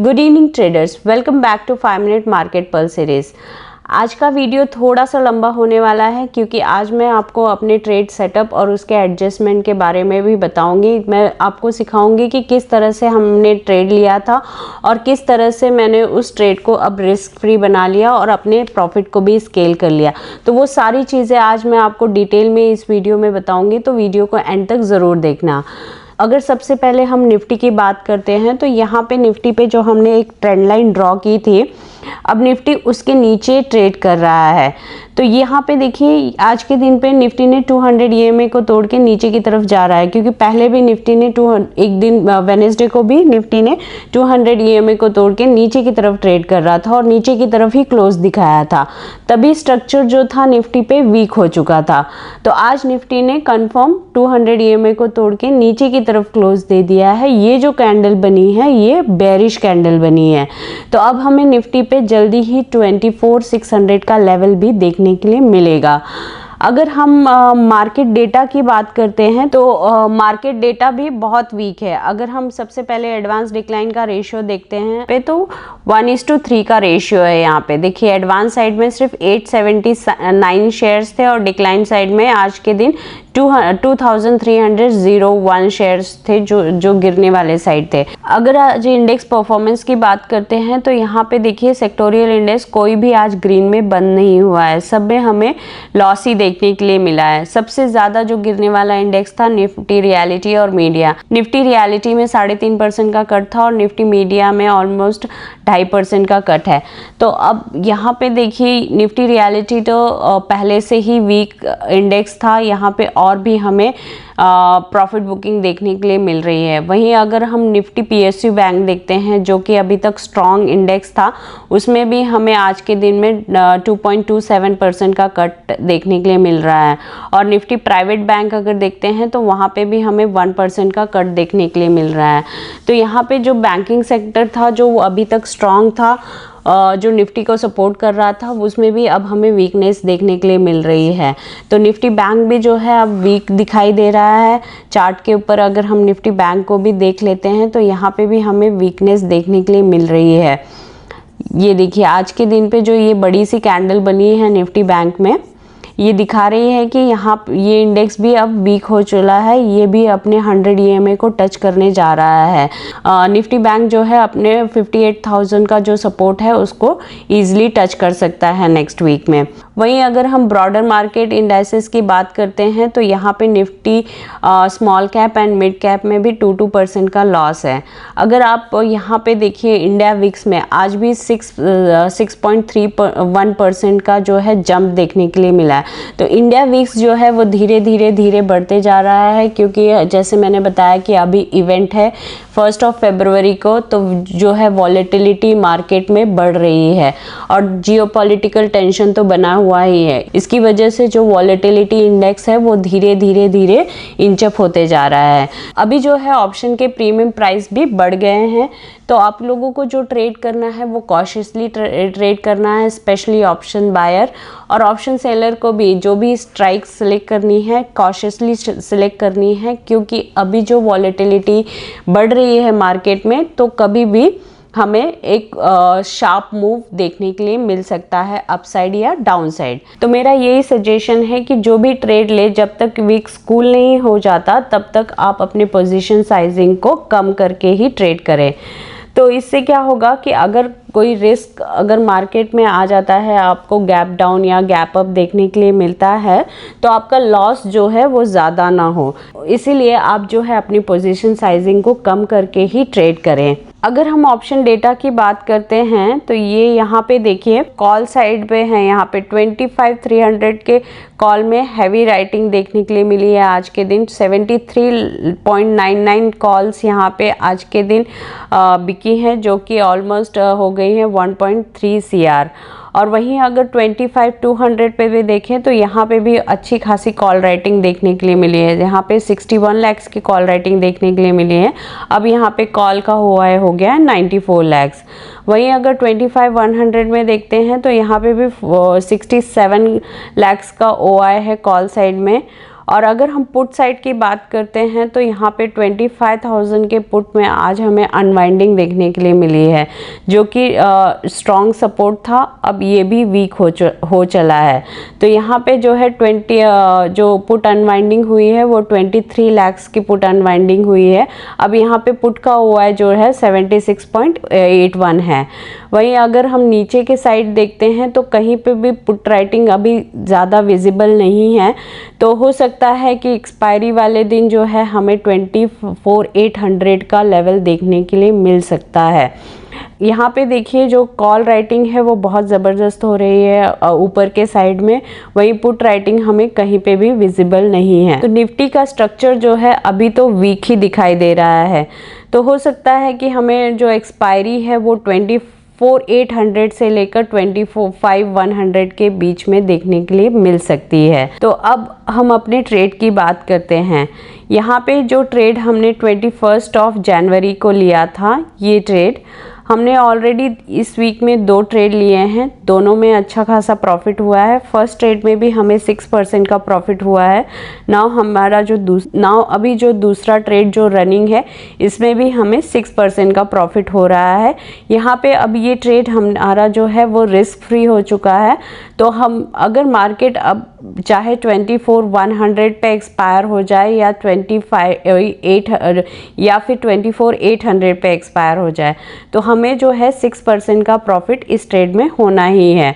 Good evening traders, welcome back to 5 minute market pearl series. आज का video थोड़ा सा लंबा होने वाला है क्योंकि आज मैं आपको अपने ट्रेड सेटअप और उसके एडजस्टमेंट के बारे में भी बताऊंगी। मैं आपको सिखाऊंगी कि किस तरह से हमने ट्रेड लिया था और किस तरह से मैंने उस ट्रेड को अब रिस्क फ्री बना लिया और अपने प्रॉफिट को भी स्केल कर लिया। तो वो सारी चीज़ें आज मैं आपको डिटेल में इस वीडियो में बताऊँगी, तो वीडियो को एंड तक ज़रूर देखना। अगर सबसे पहले हम निफ्टी की बात करते हैं तो यहाँ पे निफ्टी पे जो हमने एक ट्रेंड लाइन ड्रॉ की थी, अब निफ्टी उसके नीचे ट्रेड कर रहा है। तो यहाँ पे देखिए आज के दिन पे निफ्टी ने 200 ईएमए को तोड़ के नीचे की तरफ जा रहा है, क्योंकि पहले भी निफ्टी ने एक दिन वेडनेसडे को भी निफ्टी ने 200 ईएमए को तोड़ के नीचे की तरफ ट्रेड कर रहा था और नीचे की तरफ ही क्लोज दिखाया था। तभी स्ट्रक्चर जो था निफ्टी पे वीक हो चुका था। तो आज निफ्टी ने कंफर्म 200 ईएमए को तोड़ के नीचे की तरफ क्लोज दे दिया है। ये जो कैंडल बनी है ये बेरिश कैंडल बनी है। तो अब हमें निफ्टी पे जल्दी ही 24,600 का लेवल भी देखने के लिए मिलेगा। अगर हम मार्केट डेटा की बात करते हैं तो मार्केट डेटा भी बहुत वीक है। अगर हम सबसे पहले एडवांस डिक्लाइन का रेशियो देखते हैं पे तो 1:3 का रेशियो है। यहाँ पे देखिए एडवांस साइड में सिर्फ 879 शेयर्स थे और डिक्लाइन साइड में आज के दिन 2301 शेयर्स थे जो गिरने वाले साइड थे। अगर आज इंडेक्स परफॉर्मेंस की बात करते हैं तो यहाँ पे देखिए सेक्टोरियल इंडेक्स कोई भी आज ग्रीन में बंद नहीं हुआ है, सब में हमें लॉस ही देखने के लिए मिला है। सबसे ज्यादा जो गिरने वाला इंडेक्स था निफ्टी रियलिटी और मीडिया। निफ्टी रियलिटी में 3.5% का कट था और निफ्टी मीडिया में ऑलमोस्ट 2.5% का कट है। तो अब यहाँ पे देखिए निफ्टी रियलिटी तो पहले से ही वीक इंडेक्स था, यहाँ पे और भी हमें प्रॉफिट बुकिंग देखने के लिए मिल रही है। वहीं अगर हम निफ्टी पीएसयू बैंक देखते हैं जो कि अभी तक स्ट्रॉन्ग इंडेक्स था, उसमें भी हमें आज के दिन में 2.27% का कट देखने के लिए मिल रहा है। और निफ्टी प्राइवेट बैंक अगर देखते हैं तो वहाँ पे भी हमें 1% का कट देखने के लिए मिल रहा है। तो यहाँ पे जो बैंकिंग सेक्टर था जो अभी तक स्ट्रॉन्ग था, जो निफ्टी को सपोर्ट कर रहा था, उसमें भी अब हमें वीकनेस देखने के लिए मिल रही है। तो निफ्टी बैंक भी जो है अब वीक दिखाई दे रहा है। चार्ट के ऊपर अगर हम निफ्टी बैंक को भी देख लेते हैं तो यहाँ पे भी हमें वीकनेस देखने के लिए मिल रही है। ये देखिए आज के दिन पे जो ये बड़ी सी कैंडल बनी है निफ्टी बैंक में, ये दिखा रही है कि यहाँ ये इंडेक्स भी अब वीक हो चुका है। ये भी अपने 100 ईएमए को टच करने जा रहा है। निफ्टी बैंक जो है अपने 58,000 का जो सपोर्ट है उसको इजीली टच कर सकता है नेक्स्ट वीक में। वहीं अगर हम ब्रॉडर मार्केट इंडाइसेस की बात करते हैं तो यहाँ पे Nifty small cap and mid cap में भी 2% का लॉस है। अगर आप यहाँ पे देखिए इंडिया विक्स में आज भी 6.31% का जो है जंप देखने के लिए मिला है। तो इंडिया विक्स जो है वो धीरे धीरे बढ़ते जा रहा है, क्योंकि जैसे मैंने बताया कि अभी इवेंट है 1 फरवरी को, तो जो है वॉलेटिलिटी मार्केट में बढ़ रही है और जियोपॉलिटिकल टेंशन तो बना हुआ ही है। इसकी वजह से जो वॉलेटिलिटी इंडेक्स है वो धीरे धीरे इंचअप होते जा रहा है। अभी जो है ऑप्शन के प्रीमियम प्राइस भी बढ़ गए हैं। तो आप लोगों को जो ट्रेड करना है वो कॉशियसली ट्रेड करना है, स्पेशली ऑप्शन बायर और ऑप्शन सेलर को भी जो भी स्ट्राइक सिलेक्ट करनी है कॉशियसली सिलेक्ट करनी है, क्योंकि अभी जो वॉलेटिलिटी बढ़ रही है मार्केट में तो कभी भी हमें एक शार्प मूव देखने के लिए मिल सकता है अपसाइड या डाउन साइड। तो मेरा यही सजेशन है कि जो भी ट्रेड ले, जब तक वीक कूल नहीं हो जाता तब तक आप अपने पोजीशन साइजिंग को कम करके ही ट्रेड करें। तो इससे क्या होगा कि अगर कोई रिस्क अगर मार्केट में आ जाता है, आपको गैप डाउन या गैप अप देखने के लिए मिलता है, तो आपका लॉस जो है वो ज़्यादा ना हो। इसीलिए आप जो है अपनी पोजीशन साइजिंग को कम करके ही ट्रेड करें। अगर हम ऑप्शन डेटा की बात करते हैं तो ये यहाँ पे देखिए कॉल साइड पे है, यहाँ पे 25,300 के कॉल में हैवी राइटिंग देखने के लिए मिली है आज के दिन। 73.99 कॉल्स यहाँ पे आज के दिन बिकी हैं, जो कि ऑलमोस्ट हो गई है 1.3 CR। और वहीं अगर 25,200 पे भी देखें तो यहाँ पे भी अच्छी खासी कॉल राइटिंग देखने के लिए मिली है। यहाँ पे 61 लाख की कॉल राइटिंग देखने के लिए मिली है। अब यहाँ पे कॉल का OI हो गया है 94 लाख। वहीं अगर 25,100 में देखते हैं तो यहाँ पे भी 67 लाख का OI है कॉल साइड में और अगर हम पुट साइड की बात करते हैं तो यहाँ पे 25,000 के पुट में आज हमें अनवाइंडिंग देखने के लिए मिली है, जो कि स्ट्रॉन्ग सपोर्ट था, अब ये भी वीक हो चला है। तो यहाँ पे जो है जो पुट अनवाइंडिंग हुई है वो 23 लाख की पुट अनवाइंडिंग हुई है। अब यहाँ पे पुट का OI जो है 76.81 है। वहीं अगर हम नीचे के साइड देखते हैं तो कहीं पे भी पुट राइटिंग अभी ज़्यादा विजिबल नहीं है, तो हो सकता है कि एक्सपायरी वाले दिन जो है हमें 24,800 का लेवल देखने के लिए मिल सकता है। यहाँ पे देखिए जो कॉल राइटिंग है वो बहुत ज़बरदस्त हो रही है ऊपर के साइड में, वही पुट राइटिंग हमें कहीं पे भी विजिबल नहीं है। तो निफ्टी का स्ट्रक्चर जो है अभी तो वीक ही दिखाई दे रहा है, तो हो सकता है कि हमें जो एक्सपायरी है वो 24,800 से लेकर 24,100 के बीच में देखने के लिए मिल सकती है। तो अब हम अपने ट्रेड की बात करते हैं। यहाँ पे जो ट्रेड हमने 21 जनवरी को लिया था, ये ट्रेड हमने ऑलरेडी इस वीक में 2 ट्रेड लिए हैं, दोनों में अच्छा खासा प्रॉफिट हुआ है। फर्स्ट ट्रेड में भी हमें 6% का प्रॉफिट हुआ है। अभी जो दूसरा ट्रेड जो रनिंग है इसमें भी हमें 6% का प्रॉफिट हो रहा है। यहाँ पे अब ये ट्रेड हमारा जो है वो रिस्क फ्री हो चुका है। तो हम अगर मार्केट अब चाहे 24,100 पे एक्सपायर हो जाए या 25,800 या फिर 24,800 पे एक्सपायर हो जाए, तो हमें जो है 6% का प्रॉफिट इस ट्रेड में होना ही है।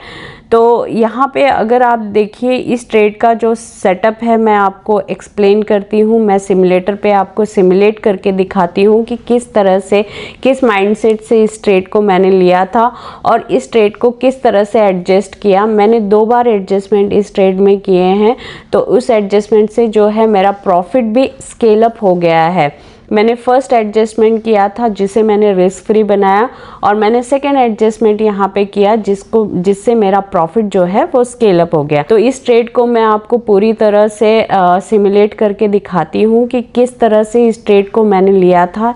तो यहाँ पे अगर आप देखिए इस ट्रेड का जो सेटअप है मैं आपको एक्सप्लेन करती हूँ, मैं सिमुलेटर पे आपको सिमुलेट करके दिखाती हूँ कि किस तरह से, किस माइंडसेट से इस ट्रेड को मैंने लिया था और इस ट्रेड को किस तरह से एडजस्ट किया। मैंने 2 बार एडजस्टमेंट इस ट्रेड में किए हैं, तो उस एडजस्टमेंट से जो है मेरा प्रॉफिट भी स्केल अप हो गया है। मैंने फर्स्ट एडजस्टमेंट किया था जिसे मैंने रिस्क फ्री बनाया, और मैंने सेकेंड एडजस्टमेंट यहाँ पे किया जिससे मेरा प्रॉफिट जो है वो स्केल अप हो गया। तो इस ट्रेड को मैं आपको पूरी तरह से सिमुलेट करके दिखाती हूँ कि किस तरह से इस ट्रेड को मैंने लिया था।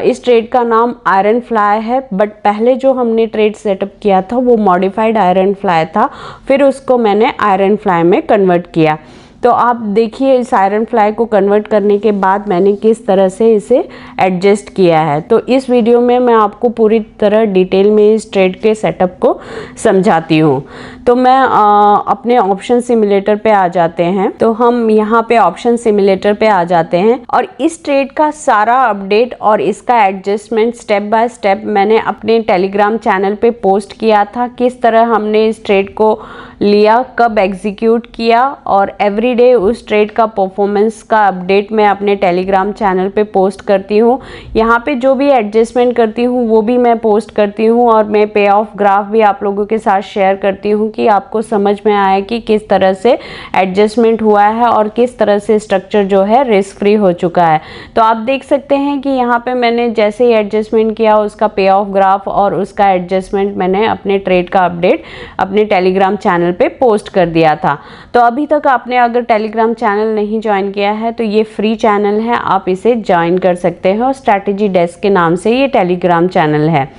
इस ट्रेड का नाम आयरन फ्लाई है, बट पहले जो हमने ट्रेड सेटअप किया था वो मॉडिफाइड आयरन फ्लाई था, फिर उसको मैंने आयरन फ्लाई में कन्वर्ट किया। तो आप देखिए इस आयरन फ्लाई को कन्वर्ट करने के बाद मैंने किस तरह से इसे एडजस्ट किया है। तो इस वीडियो में मैं आपको पूरी तरह डिटेल में इस ट्रेड के सेटअप को समझाती हूँ। तो मैं अपने ऑप्शन सिमुलेटर पे आ जाते हैं। तो हम यहाँ पे ऑप्शन सिमुलेटर पे आ जाते हैं और इस ट्रेड का सारा अपडेट और इसका एडजस्टमेंट स्टेप बाय स्टेप मैंने अपने टेलीग्राम चैनल पे पोस्ट किया था। किस तरह हमने इस ट्रेड को लिया, कब एग्जीक्यूट किया, और एवरीडे उस ट्रेड का परफॉर्मेंस का अपडेट मैं अपने टेलीग्राम चैनल पे पोस्ट करती हूँ। यहाँ पे जो भी एडजस्टमेंट करती हूँ वो भी मैं पोस्ट करती हूँ, और मैं पे ऑफ ग्राफ भी आप लोगों के साथ शेयर करती हूँ कि आपको समझ में आए कि किस तरह से एडजस्टमेंट हुआ है और किस तरह से स्ट्रक्चर जो है रिस्क फ्री हो चुका है। तो आप देख सकते हैं कि यहाँ पे मैंने जैसे ही एडजस्टमेंट किया उसका पे ऑफ ग्राफ और उसका एडजस्टमेंट मैंने अपने ट्रेड का अपडेट अपने टेलीग्राम चैनल पे पोस्ट कर दिया था। तो अभी तक आपने अगर टेलीग्राम चैनल नहीं ज्वाइन किया है तो ये फ्री चैनल है, आप इसे ज्वाइन कर सकते हैं, और स्ट्रैटेजी डेस्क के नाम से ये टेलीग्राम चैनल है।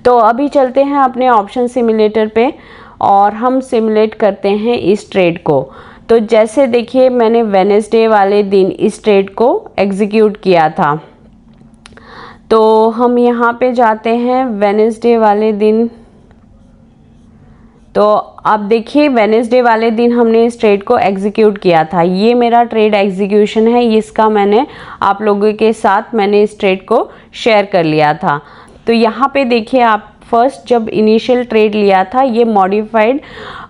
तो अभी चलते हैं अपने ऑप्शन सिमुलेटर पे और हम सिमुलेट करते हैं इस ट्रेड को। तो जैसे देखिए मैंने वेडनेसडे वाले दिन इस ट्रेड को एग्जीक्यूट किया था, तो हम यहाँ पे जाते हैं वेडनेसडे वाले दिन। तो आप देखिए वेडनेसडे वाले दिन हमने इस ट्रेड को एग्जीक्यूट किया था। ये मेरा ट्रेड एग्जीक्यूशन है, इसका मैंने आप लोगों के साथ मैंने इस ट्रेड को शेयर कर लिया था। तो यहाँ पे देखिए आप फर्स्ट जब इनिशियल ट्रेड लिया था ये मॉडिफाइड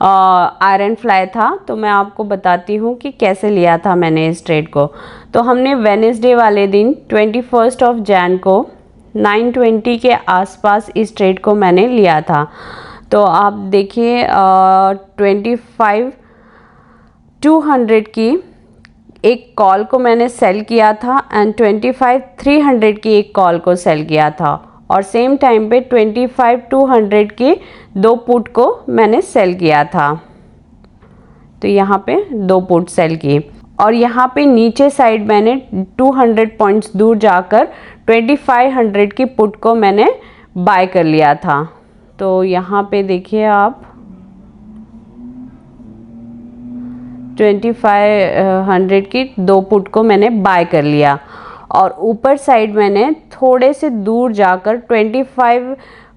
आयरन फ्लाई था। तो मैं आपको बताती हूँ कि कैसे लिया था मैंने इस ट्रेड को। तो हमने वेडनेसडे वाले दिन 21 जनवरी को 9:20 के आसपास इस ट्रेड को मैंने लिया था। तो आप देखिए 25,200 की एक कॉल को मैंने सेल किया था एंड 25,300 की एक कॉल को सेल किया था, और सेम टाइम पे 25,200 की 2 पुट को मैंने सेल किया था। तो यहाँ पे 2 पुट सेल की, और यहाँ पे नीचे साइड मैंने 200 पॉइंट्स दूर जाकर 2500 की पुट को मैंने बाय कर लिया था। तो यहाँ पे देखिए आप 2500 की 2 पुट को मैंने बाय कर लिया और ऊपर साइड मैंने थोड़े से दूर जाकर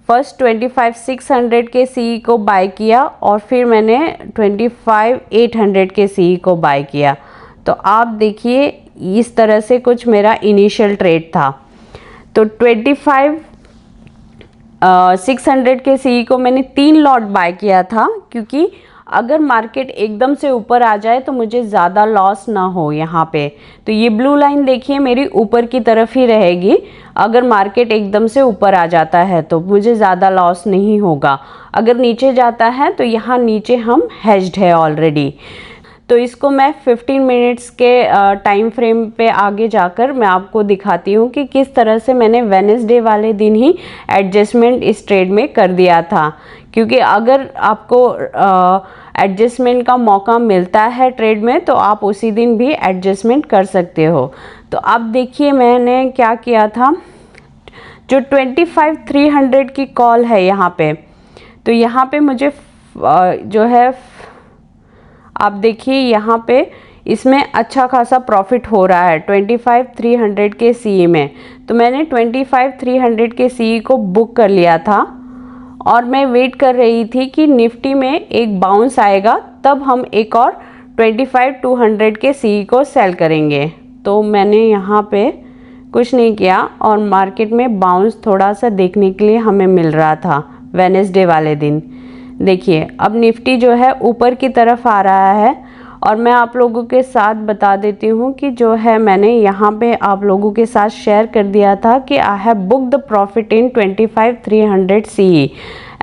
25,600 के सी को बाय किया और फिर मैंने 25,800 के सी को बाय किया। तो आप देखिए इस तरह से कुछ मेरा इनिशियल ट्रेड था। तो 25,600 के सी को मैंने 3 लॉट बाय किया था, क्योंकि अगर मार्केट एकदम से ऊपर आ जाए तो मुझे ज़्यादा लॉस ना हो यहाँ पे। तो ये ब्लू लाइन देखिए मेरी ऊपर की तरफ ही रहेगी। अगर मार्केट एकदम से ऊपर आ जाता है तो मुझे ज़्यादा लॉस नहीं होगा। अगर नीचे जाता है तो यहाँ नीचे हम हेज्ड है ऑलरेडी। तो इसको मैं 15 मिनट्स के टाइम फ्रेम पे आगे जाकर मैं आपको दिखाती हूँ कि किस तरह से मैंने वेडनेसडे वाले दिन ही एडजस्टमेंट इस ट्रेड में कर दिया था। क्योंकि अगर आपको एडजस्टमेंट का मौका मिलता है ट्रेड में तो आप उसी दिन भी एडजस्टमेंट कर सकते हो। तो अब देखिए मैंने क्या किया था, जो 25,300 की कॉल है यहाँ पे, तो यहाँ पे मुझे जो है आप देखिए यहाँ पे इसमें अच्छा खासा प्रॉफिट हो रहा है 25,300 के सी में। तो मैंने 25,300 के सी को बुक कर लिया था और मैं वेट कर रही थी कि निफ्टी में एक बाउंस आएगा, तब हम एक और 25,200 के सी को सेल करेंगे। तो मैंने यहाँ पे कुछ नहीं किया और मार्केट में बाउंस थोड़ा सा देखने के लिए हमें मिल रहा था वेडनेसडे वाले दिन। देखिए अब निफ्टी जो है ऊपर की तरफ आ रहा है और मैं आप लोगों के साथ बता देती हूँ कि जो है मैंने यहाँ पे आप लोगों के साथ शेयर कर दिया था कि I have book the profit in 25,300 CE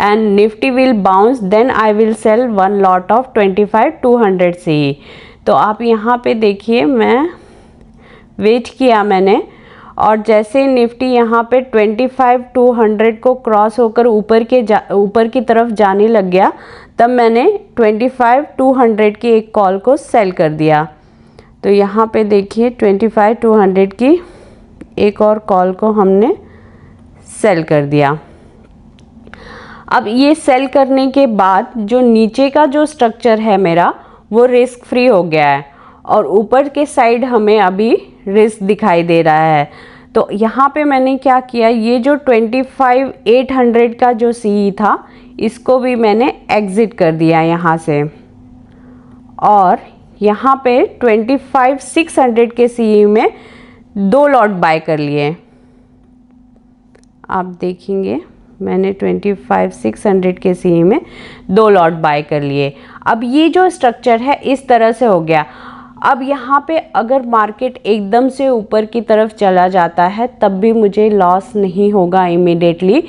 and Nifty will bounce then I will sell 1 lot of 25,200 CE। तो आप यहाँ पे देखिए मैं वेट किया मैंने और जैसे निफ्टी यहाँ पे 25,200 को क्रॉस होकर ऊपर की तरफ जाने लग गया, तब मैंने 25,200 की एक कॉल को सेल कर दिया। तो यहाँ पे देखिए 25,200 की एक और कॉल को हमने सेल कर दिया। अब ये सेल करने के बाद जो नीचे का जो स्ट्रक्चर है मेरा वो रिस्क फ्री हो गया है और ऊपर के साइड हमें अभी रिस्क दिखाई दे रहा है। तो यहाँ पे मैंने क्या किया, ये जो 25,800 का जो सी था इसको भी मैंने एग्जिट कर दिया यहाँ से और यहाँ पे 25,600 के सी में 2 लॉट बाय कर लिए। आप देखेंगे मैंने 25,600 के सी में 2 लॉट बाय कर लिए। अब ये जो स्ट्रक्चर है इस तरह से हो गया। अब यहाँ पे अगर मार्केट एकदम से ऊपर की तरफ चला जाता है तब भी मुझे लॉस नहीं होगा इमीडिएटली,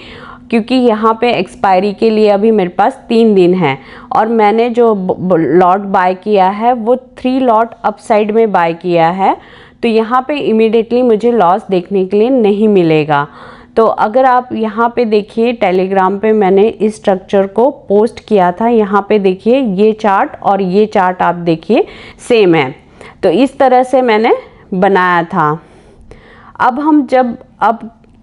क्योंकि यहाँ पे एक्सपायरी के लिए अभी मेरे पास 3 दिन है और मैंने जो लॉट बाय किया है वो 3 लॉट अपसाइड में बाय किया है। तो यहाँ पे इमीडिएटली मुझे लॉस देखने के लिए नहीं मिलेगा। तो अगर आप यहाँ पे देखिए टेलीग्राम पे मैंने इस स्ट्रक्चर को पोस्ट किया था, यहाँ पे देखिए ये चार्ट और ये चार्ट आप देखिए सेम है। तो इस तरह से मैंने बनाया था। अब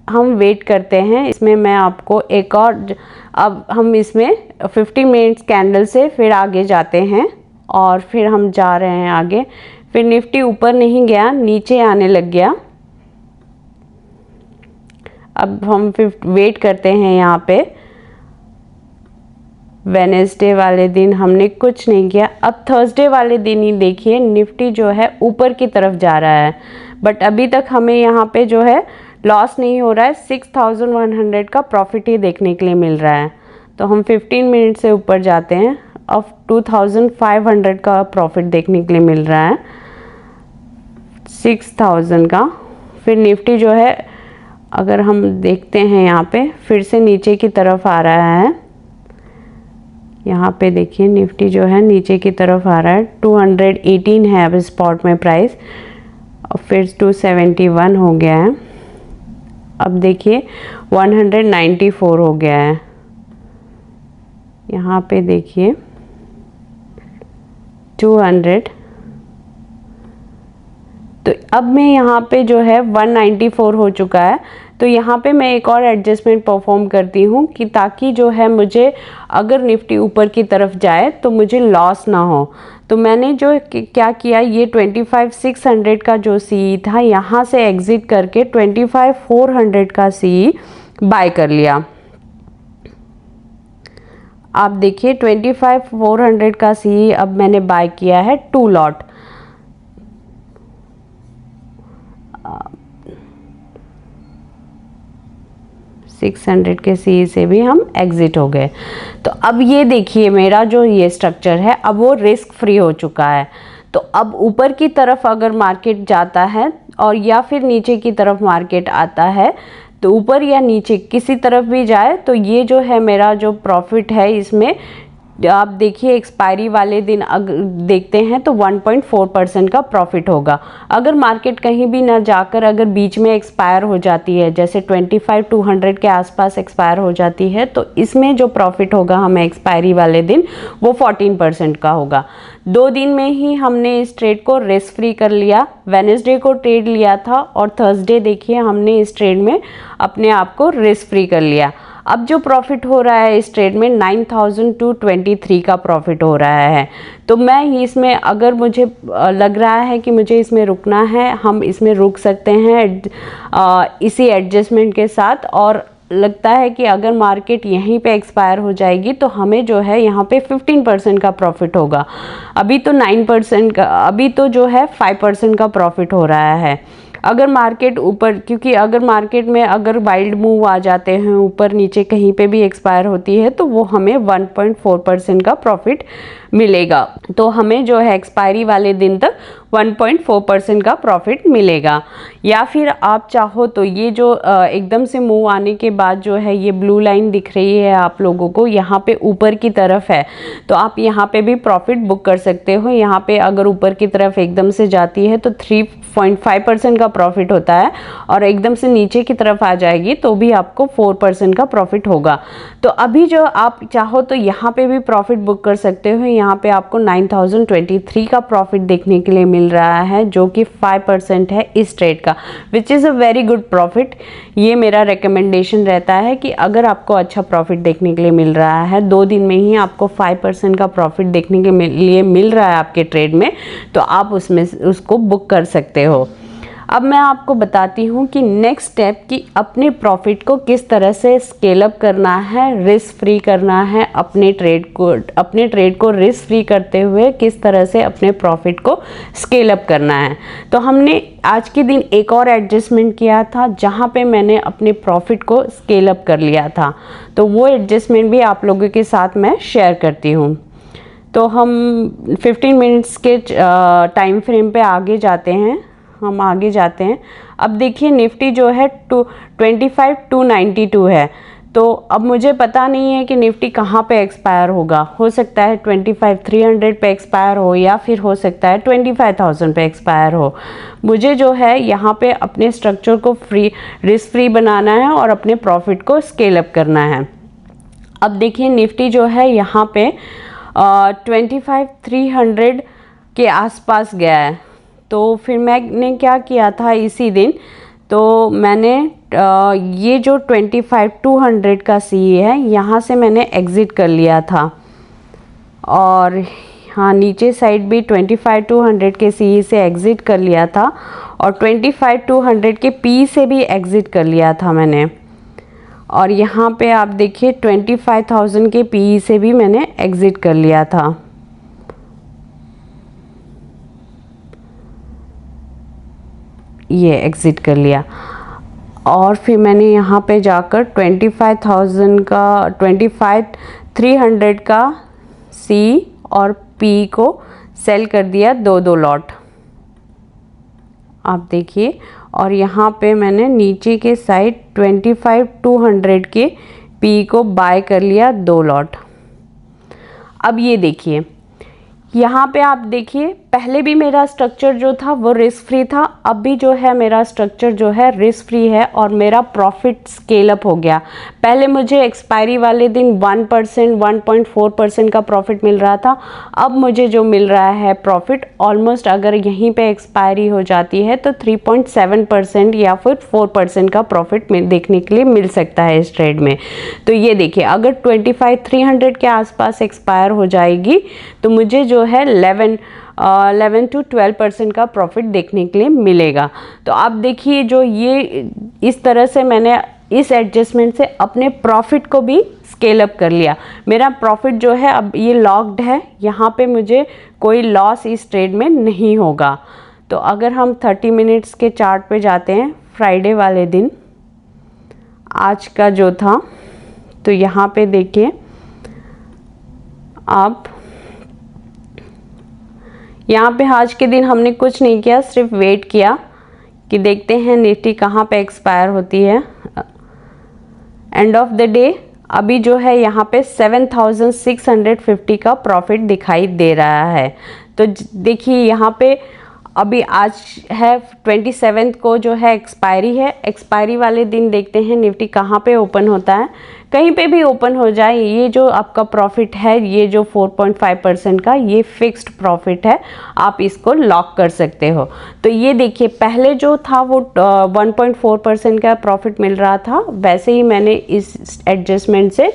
हम वेट करते हैं, इसमें मैं आपको एक और, अब हम इसमें 50 मिनट्स कैंडल से फिर आगे जाते हैं और फिर हम जा रहे हैं आगे। फिर निफ्टी ऊपर नहीं गया, नीचे आने लग गया। अब हम वेट करते हैं यहाँ पे। वेडनेसडे वाले दिन हमने कुछ नहीं किया। अब थर्सडे वाले दिन ही देखिए निफ्टी जो है ऊपर की तरफ जा रहा है, बट अभी तक हमें यहाँ पे जो है लॉस नहीं हो रहा है। 6,100 का प्रॉफिट ही देखने के लिए मिल रहा है। तो हम 15 मिनट से ऊपर जाते हैं। अब 2,500 का प्रॉफिट देखने के लिए मिल रहा है, 6,000 का। फिर निफ्टी जो है अगर हम देखते हैं यहाँ पे फिर से नीचे की तरफ आ रहा है। यहाँ पे देखिए निफ्टी जो है नीचे की तरफ आ रहा है। 218 है अब स्पॉट में प्राइस और फिर 271 हो गया है। अब देखिए 194 हो गया है। यहाँ पे देखिए 200 तो अब मैं यहाँ पे जो है 194 हो चुका है, तो यहाँ पे मैं एक और एडजस्टमेंट परफॉर्म करती हूँ कि ताकि जो है मुझे अगर निफ्टी ऊपर की तरफ जाए तो मुझे लॉस ना हो। तो मैंने जो क्या किया, ये 25,600 का जो सी था यहाँ से एग्ज़िट करके 25,400 का सी बाय कर लिया। आप देखिए 25,400 का सी अब मैंने बाय किया है 2 लॉट। सिक्स 600 के सी से भी हम एग्जिट हो गए। तो अब ये देखिए मेरा जो ये स्ट्रक्चर है अब वो रिस्क फ्री हो चुका है। तो अब ऊपर की तरफ अगर मार्केट जाता है और या फिर नीचे की तरफ मार्केट आता है, तो ऊपर या नीचे किसी तरफ भी जाए तो ये जो है मेरा जो प्रॉफिट है इसमें आप देखिए एक्सपायरी वाले दिन अगर देखते हैं तो 1.4% का प्रॉफिट होगा। अगर मार्केट कहीं भी ना जाकर अगर बीच में एक्सपायर हो जाती है, जैसे 25,200 के आसपास एक्सपायर हो जाती है, तो इसमें जो प्रॉफिट होगा हमें एक्सपायरी वाले दिन वो 14% का होगा। 2 दिन में ही हमने इस ट्रेड को रिस्क फ्री कर लिया। वेडनेसडे को ट्रेड लिया था और थर्सडे देखिए हमने इस ट्रेड में अपने आप को रिस्क फ्री कर लिया। अब जो प्रॉफिट हो रहा है इस ट्रेड में 9,223 का प्रॉफिट हो रहा है। तो मैं इसमें अगर मुझे लग रहा है कि मुझे इसमें रुकना है, हम इसमें रुक सकते हैं इसी एडजस्टमेंट के साथ। और लगता है कि अगर मार्केट यहीं पे एक्सपायर हो जाएगी तो हमें जो है यहाँ पे 15% का प्रॉफिट होगा। अभी तो 9% का, अभी तो जो है 5% का प्रॉफिट हो रहा है। अगर मार्केट ऊपर, क्योंकि अगर मार्केट में अगर वाइल्ड मूव आ जाते हैं ऊपर नीचे कहीं पे भी एक्सपायर होती है तो वो हमें 1.4% का प्रॉफिट मिलेगा। तो हमें जो है एक्सपायरी वाले दिन तक 1.4% का प्रॉफिट मिलेगा। या फिर आप चाहो तो ये जो एकदम से मूव आने के बाद जो है ये ब्लू लाइन दिख रही है आप लोगों को, यहाँ पे ऊपर की तरफ है, तो आप यहाँ पे भी प्रॉफिट बुक कर सकते हो। यहाँ पे अगर ऊपर की तरफ एकदम से जाती है तो 3.5% का प्रॉफिट होता है, और एकदम से नीचे की तरफ आ जाएगी तो भी आपको 4% का प्रॉफिट होगा। तो अभी जो आप चाहो तो यहाँ पे भी प्रॉफिट बुक कर सकते हो। यहाँ पे आपको 9,023 का प्रॉफिट देखने के लिए मिल रहा है, जो कि 5% है इस ट्रेड का, which is a very good profit. ये मेरा रिकमेंडेशन रहता है कि अगर आपको अच्छा प्रॉफिट देखने के लिए मिल रहा है, 2 दिन में ही आपको 5% का प्रॉफिट देखने के लिए मिल रहा है आपके ट्रेड में, तो आप उसमें उसको बुक कर सकते हो। अब मैं आपको बताती हूँ कि नेक्स्ट स्टेप कि अपने प्रॉफिट को किस तरह से स्केल अप करना है, रिस्क फ्री करना है अपने ट्रेड को रिस्क फ्री करते हुए किस तरह से अपने प्रॉफिट को स्केल अप करना है। तो हमने आज के दिन एक और एडजस्टमेंट किया था जहाँ पे मैंने अपने प्रॉफिट को स्केल अप कर लिया था, तो वो एडजस्टमेंट भी आप लोगों के साथ मैं शेयर करती हूँ। तो हम 15 मिनट्स के टाइम फ्रेम पे आगे जाते हैं। अब देखिए निफ्टी जो है 25,292 है। तो अब मुझे पता नहीं है कि निफ्टी कहाँ पे एक्सपायर होगा। हो सकता है 25,300 पे एक्सपायर हो, या फिर हो सकता है 25,000 पे एक्सपायर हो। मुझे जो है यहाँ पे अपने स्ट्रक्चर को रिस्क फ्री बनाना है और अपने प्रॉफिट को स्केल अप करना है। अब देखिए निफ्टी जो है यहाँ पे 25,300 के आसपास गया है। तो फिर मैंने क्या किया था इसी दिन, तो मैंने ये जो 25,200 का सी है यहाँ से मैंने एग्ज़िट कर लिया था, और हाँ नीचे साइड भी 25,200 के सी से एग्ज़िट कर लिया था, और 25,200 के पी से भी एग्ज़िट कर लिया था मैंने। और यहाँ पे आप देखिए 25,000 के पी से भी मैंने एग्ज़िट कर लिया था। ये एग्ज़िट कर लिया, और फिर मैंने यहाँ पे जाकर 25,300 का सी और पी को सेल कर दिया 2 लॉट, आप देखिए। और यहाँ पे मैंने नीचे के साइड 25,200 के पी को बाय कर लिया 2 लॉट। अब ये देखिए यहाँ पे आप देखिए पहले भी मेरा स्ट्रक्चर जो था वो रिस्क फ्री था, अब भी जो है मेरा स्ट्रक्चर जो है रिस्क फ्री है और मेरा प्रॉफिट स्केल अप हो गया। पहले मुझे एक्सपायरी वाले दिन 1%, 1.4% का प्रॉफिट मिल रहा था, अब मुझे जो मिल रहा है प्रॉफिट ऑलमोस्ट, अगर यहीं पे एक्सपायरी हो जाती है तो 3.7% या फिर 4% का प्रॉफिट देखने के लिए मिल सकता है इस ट्रेड में। तो ये देखिए, अगर 25,300 के आसपास एक्सपायर हो जाएगी तो मुझे जो है 11 to 12% का प्रॉफिट देखने के लिए मिलेगा। तो आप देखिए, जो ये इस तरह से मैंने इस एडजस्टमेंट से अपने प्रॉफिट को भी स्केल अप कर लिया। मेरा प्रॉफिट जो है अब ये लॉक्ड है, यहाँ पे मुझे कोई लॉस इस ट्रेड में नहीं होगा। तो अगर हम 30 मिनट्स के चार्ट पे जाते हैं, फ्राइडे वाले दिन आज का जो था, तो यहाँ पे देखिए आप, यहाँ पे आज के दिन हमने कुछ नहीं किया, सिर्फ वेट किया कि देखते हैं निफ्टी कहाँ पे एक्सपायर होती है। एंड ऑफ द डे अभी जो है यहाँ पे 7,650 का प्रॉफिट दिखाई दे रहा है। तो देखिए यहाँ पे अभी आज है 27 को जो है एक्सपायरी है, एक्सपायरी वाले दिन देखते हैं निफ्टी कहाँ पे ओपन होता है। कहीं पे भी ओपन हो जाए, ये जो आपका प्रॉफिट है, ये जो 4.5% का, ये फिक्स्ड प्रॉफिट है, आप इसको लॉक कर सकते हो। तो ये देखिए, पहले जो था वो 1.4% का प्रॉफिट मिल रहा था, वैसे ही मैंने इस एडजस्टमेंट से,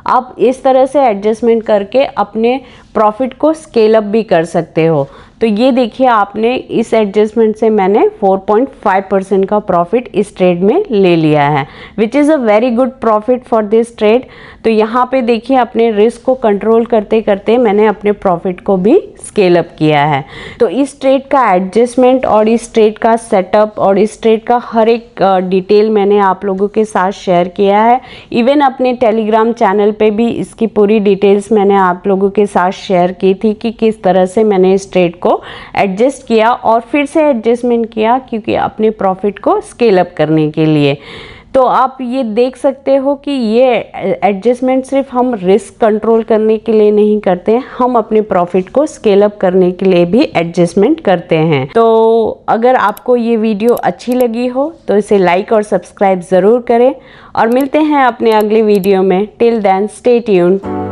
आप इस तरह से एडजस्टमेंट करके अपने प्रॉफिट को स्केल अप भी कर सकते हो। तो ये देखिए, आपने इस एडजस्टमेंट से मैंने 4.5% का प्रॉफिट इस ट्रेड में ले लिया है, which is a very good profit for this trade. तो यहाँ पे देखिए, अपने रिस्क को कंट्रोल करते करते मैंने अपने प्रॉफिट को भी स्केल अप किया है। तो इस ट्रेड का एडजस्टमेंट और इस ट्रेड का सेटअप और इस ट्रेड का हर एक डिटेल मैंने आप लोगों के साथ शेयर किया है। इवन अपने टेलीग्राम चैनल पे भी इसकी पूरी डिटेल्स मैंने आप लोगों के साथ शेयर की थी कि किस तरह से मैंने इस ट्रेड को एडजस्ट किया और फिर से एडजस्टमेंट किया, क्योंकि अपने प्रॉफिट को स्केल अप करने के लिए। तो आप ये देख सकते हो कि ये एडजस्टमेंट सिर्फ हम रिस्क कंट्रोल करने के लिए नहीं करते, हम अपने प्रॉफिट को स्केल अप करने के लिए भी एडजस्टमेंट करते हैं। तो अगर आपको ये वीडियो अच्छी लगी हो तो इसे लाइक और सब्सक्राइब ज़रूर करें और मिलते हैं अपने अगले वीडियो में। Till then stay tuned.